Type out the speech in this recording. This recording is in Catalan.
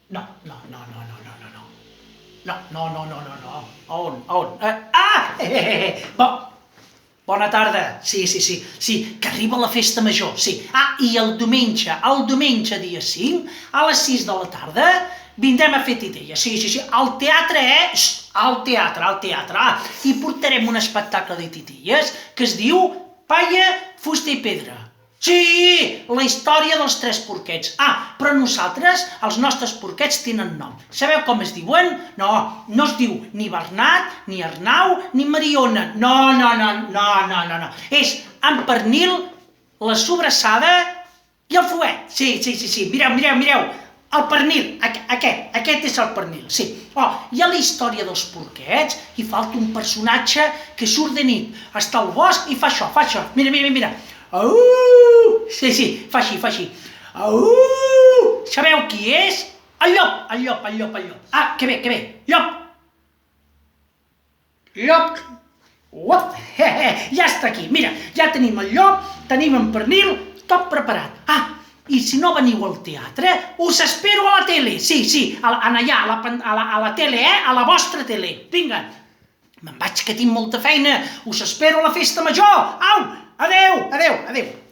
No, no, no, no, no, no, no, no. No, no, no, no, no, no. On? Bona tarda. Sí, que arriba la festa major, sí. I el diumenge dia 5, a les 6 de la tarda, vindrem a fer titella, sí, al teatre, al teatre, i portarem un espectacle de titelles que es diu Palla, Fusta i Pedra. Sí, la història dels tres porquets. Però nosaltres, els nostres porquets tenen nom. Sabeu com es diuen? No es diu ni Bernat, ni Arnau, ni Mariona. No. És en Pernil, la sobrassada i el fuet. Sí. Mireu. El pernil, aquest és el pernil, sí. I a la història dels porquets hi falta un personatge que surt de nit, està al bosc i fa això. Mira. Sí, fa així. Sabeu qui és? El llop. Que bé. Llop. Ja està aquí, mira, ja tenim el llop, tenim en pernil, tot preparat. I si no veniu al teatre, us espero a la tele. Sí, allà, a la tele, a la vostra tele. Vinga, me'n vaig que tinc molta feina. Us espero a la festa major. Au, adeu.